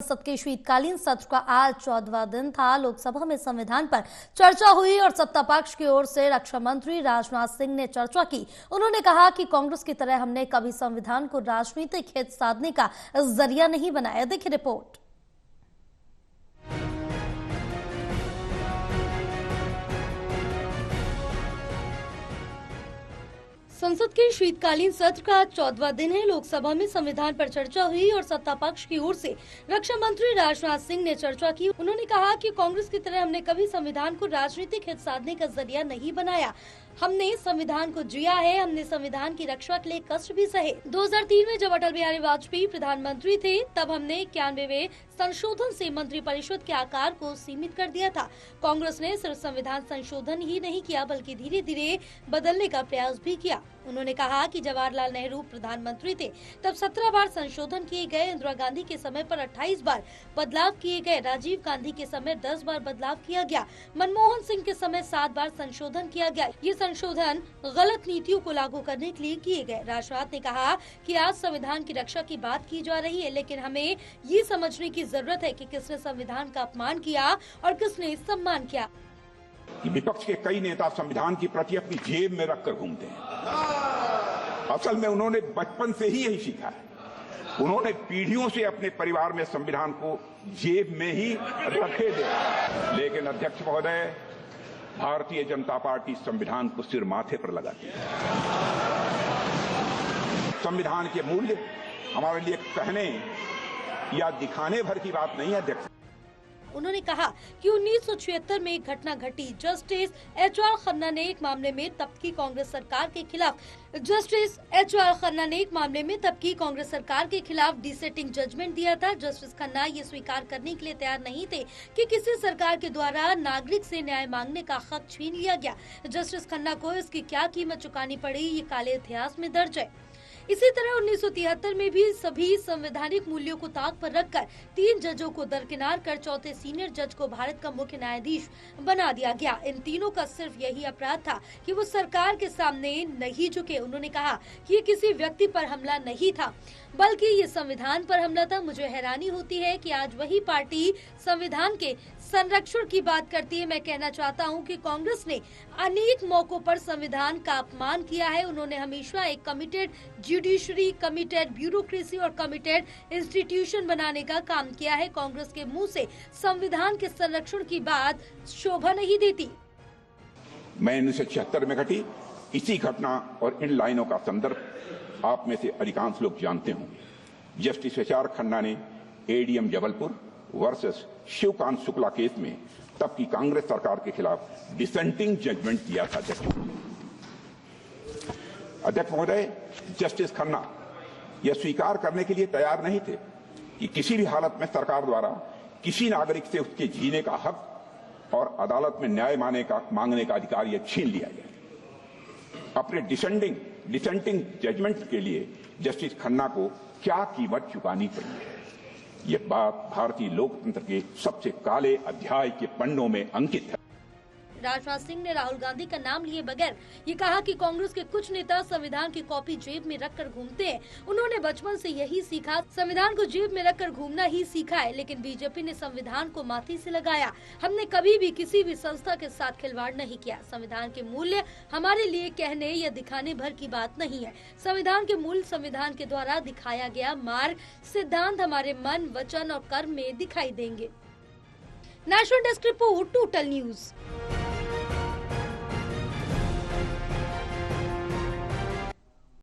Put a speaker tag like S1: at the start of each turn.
S1: संसद के शीतकालीन सत्र का आज 14वां दिन था। लोकसभा में संविधान पर चर्चा हुई और सत्ता पक्ष की ओर से रक्षा मंत्री राजनाथ सिंह ने चर्चा की। उन्होंने कहा कि कांग्रेस की तरह हमने कभी संविधान को राजनीतिक हित साधने का जरिया नहीं बनाया। देखिए रिपोर्ट। संसद के शीतकालीन सत्र का आज 14वां दिन है। लोकसभा में संविधान पर चर्चा हुई और सत्ता पक्ष की ओर से रक्षा मंत्री राजनाथ सिंह ने चर्चा की। उन्होंने कहा कि कांग्रेस की तरह हमने कभी संविधान को राजनीतिक हित साधने का जरिया नहीं बनाया। हमने संविधान को जिया है, हमने संविधान की रक्षा के लिए कष्ट भी सहे। 2003 में जब अटल बिहारी वाजपेयी प्रधानमंत्री थे, तब हमने 91वें संशोधन से मंत्रिपरिषद के आकार को सीमित कर दिया था। कांग्रेस ने सिर्फ संविधान संशोधन ही नहीं किया, बल्कि धीरे धीरे बदलने का प्रयास भी किया। उन्होंने कहा कि जवाहरलाल नेहरू प्रधानमंत्री थे, तब 17 बार संशोधन किए गए। इंदिरा गांधी के समय पर 28 बार बदलाव किए गए। राजीव गांधी के समय 10 बार बदलाव किया गया। मनमोहन सिंह के समय 7 बार संशोधन किया गया। ये संशोधन गलत नीतियों को लागू करने के लिए किए गए। राजनाथ ने कहा कि आज संविधान की रक्षा की बात की जा रही है, लेकिन हमें ये समझने की जरूरत है कि किसने संविधान का अपमान किया और किसने सम्मान किया।
S2: विपक्ष के कई नेता संविधान की प्रति अपनी जेब में रखकर घूमते हैं। असल में उन्होंने बचपन से ही यही सीखा है। उन्होंने पीढ़ियों से अपने परिवार में संविधान को जेब में ही रखे थे। लेकिन अध्यक्ष महोदय, भारतीय जनता पार्टी संविधान को सिर माथे पर लगाती है। संविधान के मूल्य हमारे लिए कहने या दिखाने भर की बात नहीं है अध्यक्ष।
S1: उन्होंने कहा कि 1976 में एक घटना घटी। Justice H R. खन्ना ने एक मामले में तब की कांग्रेस सरकार के खिलाफ डिसेंटिंग जजमेंट दिया था। जस्टिस खन्ना ये स्वीकार करने के लिए तैयार नहीं थे कि किसी सरकार के द्वारा नागरिक से न्याय मांगने का हक छीन लिया गया। जस्टिस खन्ना को इसकी क्या कीमत चुकानी पड़ी, ये काले इतिहास में दर्ज है। इसी तरह 1973 में भी सभी संवैधानिक मूल्यों को ताक पर रखकर 3 जजों को दरकिनार कर चौथे सीनियर जज को भारत का मुख्य न्यायाधीश बना दिया गया। इन तीनों का सिर्फ यही अपराध था कि वो सरकार के सामने नहीं झुके। उन्होंने कहा कि ये किसी व्यक्ति पर हमला नहीं था, बल्कि ये संविधान पर हमला था। मुझे हैरानी होती है कि आज वही पार्टी संविधान के संरक्षण की बात करती है। मैं कहना चाहता हूं कि कांग्रेस ने अनेक मौकों पर संविधान का अपमान किया है। उन्होंने हमेशा एक कमिटेड जुडिशरी, कमिटेड ब्यूरोक्रेसी और कमिटेड इंस्टीट्यूशन बनाने का काम किया है। कांग्रेस के मुंह से संविधान के संरक्षण की बात शोभा नहीं देती।
S2: मैं 1976 में घटी इसी घटना और इन लाइनों का संदर्भ आप में से अधिकांश लोग जानते होंगे। Justice H R. खन्ना ने ADM Jabalpur versus Shivkant Shukla case में तब की कांग्रेस सरकार के खिलाफ डिसेंटिंग जजमेंट दिया था। अध्यक्ष महोदय, जस्टिस खन्ना यह स्वीकार करने के लिए तैयार नहीं थे कि किसी भी हालत में सरकार द्वारा किसी नागरिक से उसके जीने का हक और अदालत में न्याय मांगने का अधिकार यह छीन लिया गया। अपने डिसेंटिंग जजमेंट के लिए जस्टिस खन्ना को क्या कीमत चुकानी पड़ी है, यह बात भारतीय लोकतंत्र के सबसे काले अध्याय के पन्नों में अंकित है।
S1: राजनाथ सिंह ने राहुल गांधी का नाम लिए बगैर ये कहा कि कांग्रेस के कुछ नेता संविधान की कॉपी जेब में रखकर घूमते हैं। उन्होंने बचपन से यही सीखा, संविधान को जेब में रखकर घूमना ही सीखा है। लेकिन बीजेपी ने संविधान को माथे से लगाया। हमने कभी भी किसी भी संस्था के साथ खिलवाड़ नहीं किया। संविधान के मूल्य हमारे लिए कहने या दिखाने भर की बात नहीं है। संविधान के मूल्य, संविधान के द्वारा दिखाया गया मार्ग, सिद्धांत हमारे मन, वचन और कर्म में दिखाई देंगे। National desk report, total news.